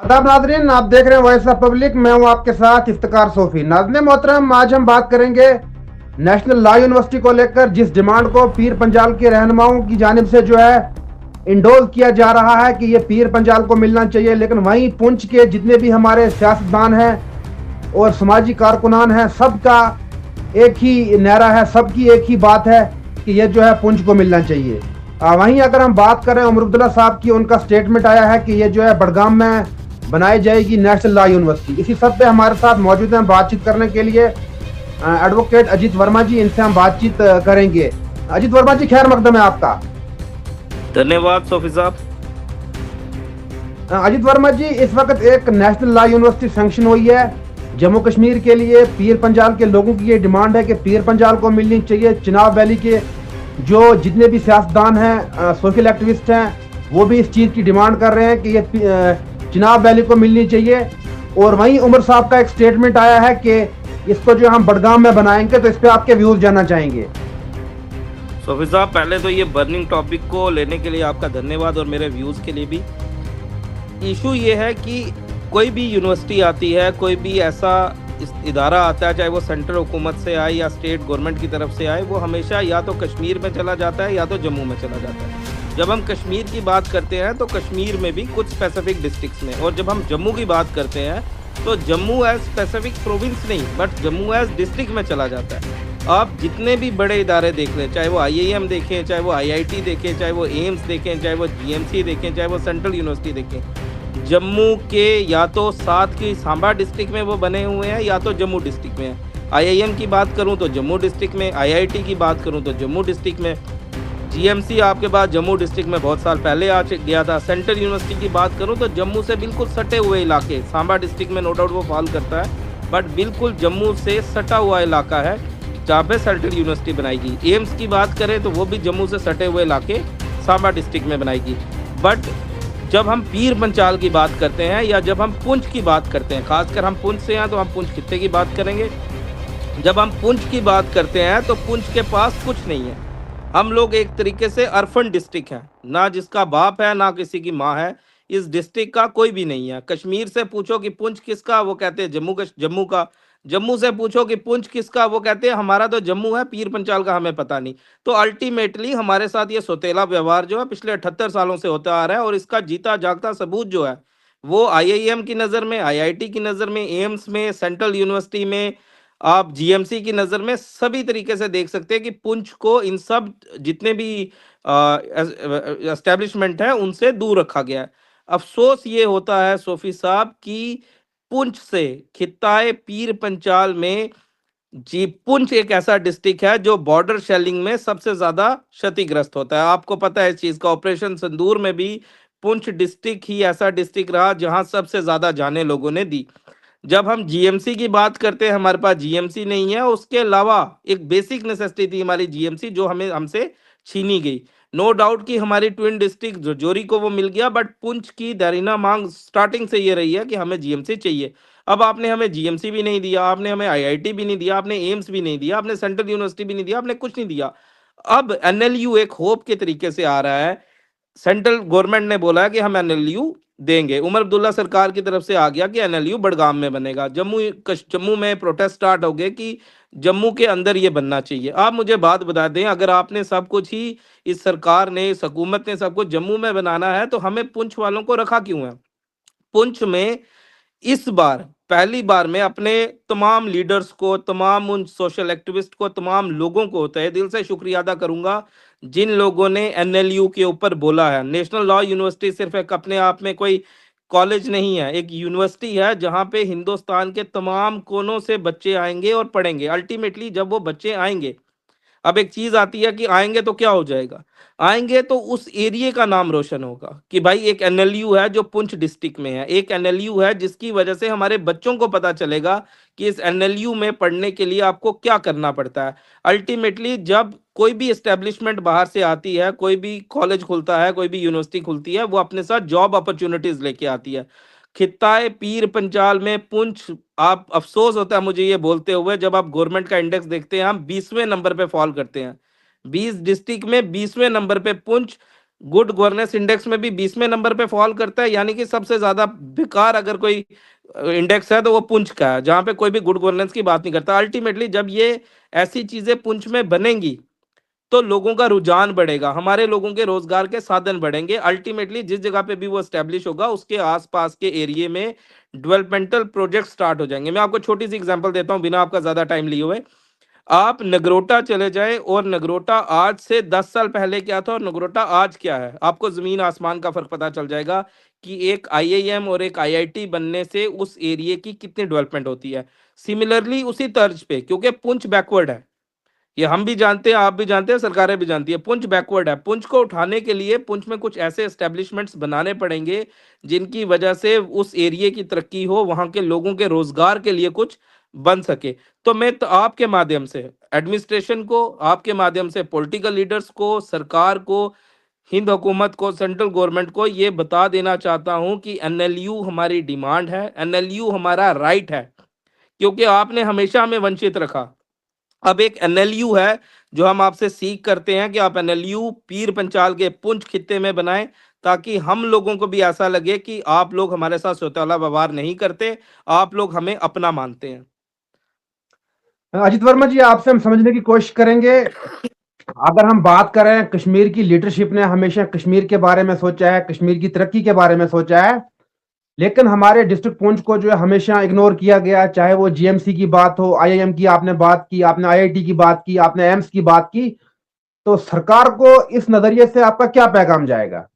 आदाब नाजरीन, आप देख रहे हैं वॉइस ऑफ पब्लिक। मैं हूं आपके साथ इफ्तिकार सोफी। नाज़रीन मोहतरम, आज हम बात करेंगे नेशनल लॉ यूनिवर्सिटी को लेकर, जिस डिमांड को पीर पंजाल के रहनुमाओं की जानिब से जो है इंडोज किया जा रहा है कि ये पीर पंजाल को मिलना चाहिए। लेकिन वहीं पुंछ के जितने भी हमारे सियासतदान हैं और समाजी कारकुनान हैं, सबका एक ही नारा है, सबकी एक ही बात है कि ये जो है पुंछ को मिलना चाहिए। वहीं अगर हम बात करें उमर अब्दुल्ला साहब की, उनका स्टेटमेंट आया है कि ये जो है बडगाम में बनाई जाएगी नेशनल लॉ यूनिवर्सिटी। इसी सब पे हमारे साथ मौजूद हैं बातचीत करने के लिए एडवोकेट अजीत वर्मा जी। इनसे हम बातचीत करेंगे। अजीत वर्मा जी, खैर मकदम है आपका। धन्यवाद सोफी साहब। अजीत वर्मा जी, इस वक्त एक नेशनल लॉ यूनिवर्सिटी सैंक्शन हुई है जम्मू कश्मीर के लिए। पीर पंजाल के लोगों की ये डिमांड है कि पीर पंजाल को मिलनी चाहिए। चिनाब वैली के जो जितने भी सियासतदान हैं, सोशल एक्टिविस्ट हैं, वो भी इस चीज़ की डिमांड कर रहे हैं कि ये चिनाब वैली को मिलनी चाहिए। और वहीं उमर साहब का एक स्टेटमेंट आया है कि इसको जो हम बडगाम में बनाएंगे। तो इस पे आपके व्यूज जानना चाहेंगे। सोफी साहब, पहले तो ये बर्निंग टॉपिक को लेने के लिए आपका धन्यवाद और मेरे व्यूज़ के लिए भी। इशू ये है कि कोई भी यूनिवर्सिटी आती है, कोई भी ऐसा इदारा आता है, चाहे वो सेंट्रल हुकूमत से आए या स्टेट गवर्नमेंट की तरफ से आए, वो हमेशा या तो कश्मीर में चला जाता है या तो जम्मू में चला जाता है। जब हम कश्मीर की बात करते हैं तो कश्मीर में भी कुछ स्पेसिफिक डिस्ट्रिक्ट्स में, और जब हम जम्मू की बात करते हैं तो जम्मू एज स्पेसिफिक प्रोविंस नहीं बट जम्मू एज डिस्ट्रिक्ट में चला जाता है। आप जितने भी बड़े इदारे देख लें, चाहे वो IIM देखें, चाहे वो IIT देखें, चाहे वो एम्स देखें, चाहे वो GMC देखें, चाहे वो सेंट्रल यूनिवर्सिटी देखें, जम्मू के या तो साथ की सांबा डिस्ट्रिक्ट में वो बने हुए हैं या तो जम्मू डिस्ट्रिक्ट में हैं। IIM की बात करूं तो जम्मू डिस्ट्रिक्ट में, IIT की बात करूं तो जम्मू डिस्ट्रिक्ट में, GMC आपके पास जम्मू डिस्ट्रिक्ट में बहुत साल पहले आ गया था। सेंट्रल यूनिवर्सिटी की बात करूं तो जम्मू से बिल्कुल सटे हुए इलाके, सांबा डिस्ट्रिक्ट में नो डाउट वो फॉल करता है, बट बिल्कुल जम्मू से सटा हुआ इलाका है जहाँ पे सेंट्रल यूनिवर्सिटी बनाएगी। एम्स की बात करें तो वो भी जम्मू से सटे हुए इलाके सांबा डिस्ट्रिक्ट में बनाएगी। बट जब हम पीर पंचाल की बात करते हैं या जब हम पुंछ की बात करते हैं, खासकर हम पुंछ से हैं तो हम पुंछ खित्ते की बात करेंगे। जब हम पुंछ की बात करते हैं तो पुंछ के पास कुछ नहीं है। हम लोग एक तरीके से अर्फन डिस्ट्रिक्ट हैं, ना जिसका बाप है ना किसी की माँ है। इस डिस्ट्रिक्ट का कोई भी नहीं है। कश्मीर से पूछो कि पुंछ किसका, वो कहते हैं जम्मू का। जम्मू से पूछो कि पुंछ किसका, वो कहते हैं हमारा तो जम्मू है, पीर पंचाल का हमें पता नहीं। तो अल्टीमेटली हमारे साथ ये सौतेला व्यवहार जो है पिछले 78 सालों से होता आ रहा है, और इसका जीता जागता सबूत जो है वो IIM की नज़र में, IIT की नज़र में, एम्स में, सेंट्रल यूनिवर्सिटी में, आप GMC की नज़र में सभी तरीके से देख सकते हैं कि पुंछ को इन सब जितने भी एस्टेब्लिशमेंट हैं उनसे दूर रखा गया है। अफसोस ये होता है सोफी साहब कि पुंछ से खित्ताए पीर पंचाल में, जी, पुंछ एक ऐसा डिस्ट्रिक्ट है जो बॉर्डर शेलिंग में सबसे ज्यादा क्षतिग्रस्त होता है। आपको पता है इस चीज का। ऑपरेशन सिंदूर में भी पुंछ डिस्ट्रिक्ट ही ऐसा डिस्ट्रिक्ट रहा जहां सबसे ज्यादा जाने लोगों ने दी। जब हम GMC की बात करते हैं, हमारे पास GMC नहीं है। उसके अलावा एक बेसिक नेसेसिटी थी हमारी GMC, जो हमें हमसे छीनी गई। नो डाउट कि हमारी ट्विन डिस्ट्रिक्ट जोरी को वो मिल गया, बट पुंछ की देरीना मांग स्टार्टिंग से ये रही है कि हमें GMC चाहिए। अब आपने हमें GMC भी नहीं दिया, आपने हमें IIT भी नहीं दिया, आपने एम्स भी नहीं दिया, आपने सेंट्रल यूनिवर्सिटी भी नहीं दिया, आपने कुछ नहीं दिया। अब NLU एक होप के तरीके से आ रहा है। सेंट्रल गवर्नमेंट ने बोला है कि हम NLU देंगे। उमर अब्दुल्ला सरकार की तरफ से आ गया कि NLU बडगाम में बनेगा। जम्मू में प्रोटेस्ट स्टार्ट हो गए कि जम्मू के अंदर ये बनना चाहिए। आप मुझे बात बता दें, अगर आपने सब कुछ ही, इस सरकार ने, इस हुकूमत ने सब कुछ जम्मू में बनाना है, तो हमें पुंछ वालों को रखा क्यों है? पुंछ में इस बार पहली बार मैं अपने तमाम लीडर्स को, तमाम उन सोशल एक्टिविस्ट को, तमाम लोगों को तहे दिल से शुक्रिया अदा करूंगा जिन लोगों ने NLU के ऊपर बोला है। नेशनल लॉ यूनिवर्सिटी सिर्फ एक अपने आप में कोई कॉलेज नहीं है, एक यूनिवर्सिटी है जहां पे हिंदुस्तान के तमाम कोनों से बच्चे आएंगे और पढ़ेंगे। अल्टीमेटली जब वो बच्चे आएंगे, अब एक चीज आती है कि आएंगे तो क्या हो जाएगा? आएंगे तो उस एरिया का नाम रोशन होगा कि भाई एक NLU है जो पुंछ डिस्ट्रिक्ट में है, एक NLU है जिसकी वजह से हमारे बच्चों को पता चलेगा कि इस NLU में पढ़ने के लिए आपको क्या करना पड़ता है। अल्टीमेटली जब कोई भी एस्टेब्लिशमेंट बाहर से आती है, कोई भी कॉलेज खुलता है, कोई भी यूनिवर्सिटी खुलती है, वो अपने साथ जॉब अपॉर्चुनिटीज लेके आती है। खित्ताए पीर पंचाल में पुंछ, आप, अफसोस होता है मुझे ये बोलते हुए, जब आप गवर्नमेंट का इंडेक्स देखते हैं हम 20वें नंबर पे फॉल करते हैं। 20 डिस्ट्रिक्ट में 20वें नंबर पे पुंछ गुड गवर्नेंस इंडेक्स में भी 20वें नंबर पे फॉल करता है, यानी कि सबसे ज्यादा बेकार अगर कोई इंडेक्स है तो वो पुंछ का है, जहां पे कोई भी गुड गवर्नेंस की बात नहीं करता। अल्टीमेटली जब ये ऐसी चीजें पुंछ में बनेंगी तो लोगों का रुझान बढ़ेगा, हमारे लोगों के रोजगार के साधन बढ़ेंगे। अल्टीमेटली जिस जगह पे भी वो एस्टेब्लिश होगा उसके आसपास के एरिया में डेवलपमेंटल प्रोजेक्ट स्टार्ट हो जाएंगे। मैं आपको छोटी सी एग्जांपल देता हूं बिना आपका ज्यादा टाइम लिए हुए। आप नगरोटा चले जाएं और नगरोटा आज से 10 साल पहले क्या था और नगरोटा आज क्या है, आपको जमीन आसमान का फर्क पता चल जाएगा कि एक आईआईएम और एक आईआईटी बनने से उस एरिया की कितनी डेवलपमेंट होती है। सिमिलरली उसी तर्ज पे, क्योंकि पुंछ बैकवर्ड है, ये हम भी जानते हैं, आप भी जानते हैं, सरकारें भी जानती है, पुंछ बैकवर्ड है। पुंछ को उठाने के लिए पुंछ में कुछ ऐसे एस्टेब्लिशमेंट्स बनाने पड़ेंगे जिनकी वजह से उस एरिया की तरक्की हो, वहां के लोगों के रोजगार के लिए कुछ बन सके। तो मैं तो आपके माध्यम से एडमिनिस्ट्रेशन को, आपके माध्यम से पॉलिटिकल लीडर्स को, सरकार को, हिंद हुकूमत को, सेंट्रल गवर्नमेंट को ये बता देना चाहता हूं कि एनएलयू हमारी डिमांड है, एनएलयू हमारा राइट है, क्योंकि आपने हमेशा हमें वंचित रखा। अब एक एनएलयू है जो हम आपसे सीख करते हैं कि आप एनएलयू पीर पंचाल के पुंछ खित्ते में बनाएं, ताकि हम लोगों को भी ऐसा लगे कि आप लोग हमारे साथ सौतेला व्यवहार नहीं करते, आप लोग हमें अपना मानते हैं। अजीत वर्मा जी, आपसे हम समझने की कोशिश करेंगे। अगर हम बात करें, कश्मीर की लीडरशिप ने हमेशा कश्मीर के बारे में सोचा है, कश्मीर की तरक्की के बारे में सोचा है, लेकिन हमारे डिस्ट्रिक्ट पुंछ को जो है हमेशा इग्नोर किया गया। चाहे वो जीएमसी की बात हो, आईआईएम की आपने बात की, आपने आईआईटी की बात की, आपने एम्स की बात की। तो सरकार को इस नजरिए से आपका क्या पैगाम जाएगा?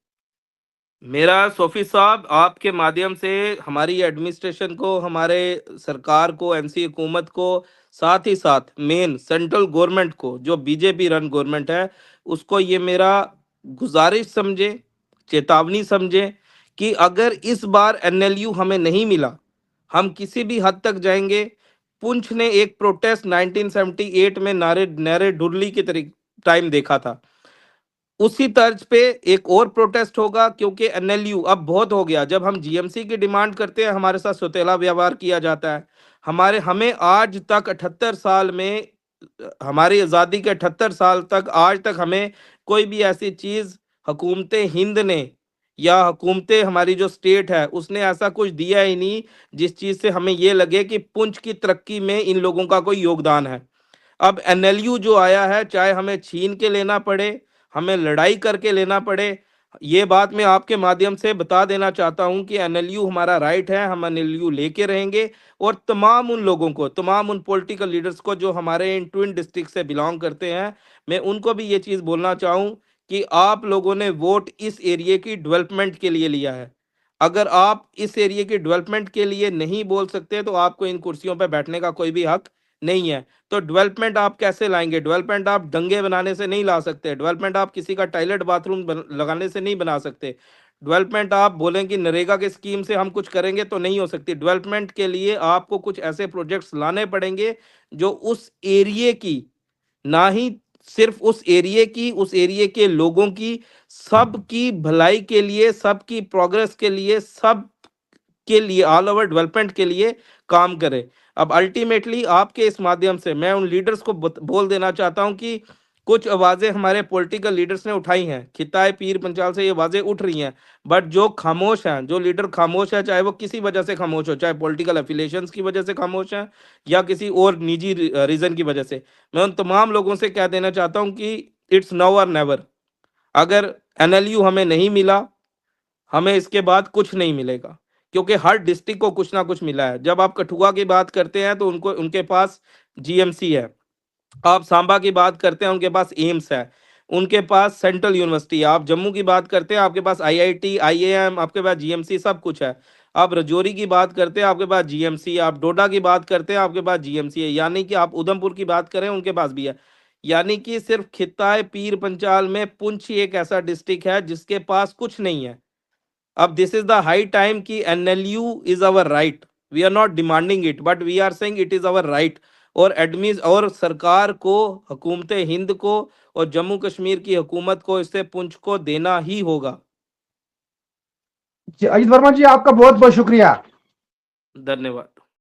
मेरा सोफी साहब आपके माध्यम से हमारी एडमिनिस्ट्रेशन को, हमारे सरकार को, एनसी हुकूमत को, साथ ही साथ मेन सेंट्रल गवर्नमेंट को, जो बीजेपी रन गवर्नमेंट है, उसको ये मेरा गुजारिश समझे, चेतावनी समझे कि अगर इस बार एनएलयू हमें नहीं मिला, हम किसी भी हद तक जाएंगे। पुंछ ने एक प्रोटेस्ट 1978 में नारे नारे डुरली के तरीके टाइम देखा था, उसी तर्ज पे एक और प्रोटेस्ट होगा, क्योंकि एनएलयू अब बहुत हो गया। जब हम जीएमसी की डिमांड करते हैं हमारे साथ सौतेला व्यवहार किया जाता है। हमें आज तक 78 साल में, हमारी आज़ादी के 78 साल तक, आज तक हमें कोई भी ऐसी चीज हुकूमत हिंद ने या हुकूमत हमारी जो स्टेट है उसने ऐसा कुछ दिया ही नहीं जिस चीज से हमें ये लगे कि पुंछ की तरक्की में इन लोगों का कोई योगदान है। अब एनएलयू जो आया है, चाहे हमें छीन के लेना पड़े, हमें लड़ाई करके लेना पड़े, ये बात मैं आपके माध्यम से बता देना चाहता हूं कि एनएलयू हमारा राइट है, हम एनएलयू लेके रहेंगे। और तमाम उन लोगों को, तमाम उन पॉलिटिकल लीडर्स को जो हमारे इन ट्विन डिस्ट्रिक्ट से बिलोंग करते हैं, मैं उनको भी ये चीज़ बोलना चाहूँ कि आप लोगों ने वोट इस एरिया की डेवलपमेंट के लिए लिया है। अगर आप इस एरिया की डेवलपमेंट के लिए नहीं बोल सकते तो आपको इन कुर्सियों पर बैठने का कोई भी हक नहीं है। तो डेवलपमेंट आप कैसे लाएंगे? डेवलपमेंट आप दंगे बनाने से नहीं ला सकते, डेवलपमेंट आप किसी का टॉयलेट बाथरूम लगाने से नहीं बना सकते, डेवलपमेंट आप बोलें कि नरेगा के स्कीम से हम कुछ करेंगे तो नहीं हो सकती। डेवलपमेंट के लिए आपको कुछ ऐसे प्रोजेक्ट्स लाने पड़ेंगे जो उस एरिया की, ना ही सिर्फ उस एरिया की, उस एरिया के लोगों की, सबकी भलाई के लिए, सबकी प्रोग्रेस के लिए, सब के लिए, ऑल ओवर डेवलपमेंट के लिए काम करे। अब अल्टीमेटली आपके इस माध्यम से मैं उन लीडर्स को बोल देना चाहता हूं कि कुछ आवाजें हमारे पॉलिटिकल लीडर्स ने उठाई हैं, खिताए पीर पंचाल से ये आवाजें उठ रही हैं, बट जो खामोश हैं, जो लीडर खामोश है, चाहे वो किसी वजह से खामोश हो, चाहे पॉलिटिकल एफिलिएशंस की वजह से खामोश है या किसी और निजी रीजन की वजह से, मैं उन तमाम लोगों से कह देना चाहता हूं कि इट्स नाउ और नेवर। अगर एनएलयू हमें नहीं मिला, हमें इसके बाद कुछ नहीं मिलेगा, क्योंकि हर डिस्ट्रिक्ट को कुछ ना कुछ मिला है। जब आप कठुआ की बात करते हैं तो उनको, उनके पास जीएमसी है। आप सांबा की बात करते हैं, उनके पास एम्स है, उनके पास सेंट्रल यूनिवर्सिटी है। आप जम्मू की बात करते हैं, आपके पास आईआईटी, आईएएम, आपके पास जीएमसी, सब कुछ है। आप रजौरी की बात करते हैं, आपके पास जीएमसी, आप डोडा की बात करते हैं, आपके पास जीएमसी है। यानी कि आप उधमपुर की बात करें, उनके पास भी है। यानी कि सिर्फ खिताए पीर पंचाल में पुंछ ही एक ऐसा डिस्ट्रिक्ट है जिसके पास कुछ नहीं है। अब this is the high time की NLU is our right, we are not demanding it but we are saying it is our right. और एडमिस और सरकार को, हुकूमत हिंद को और जम्मू कश्मीर की हुकूमत को इससे पुंछ को देना ही होगा। अजीत वर्मा जी, आपका बहुत बहुत शुक्रिया। धन्यवाद।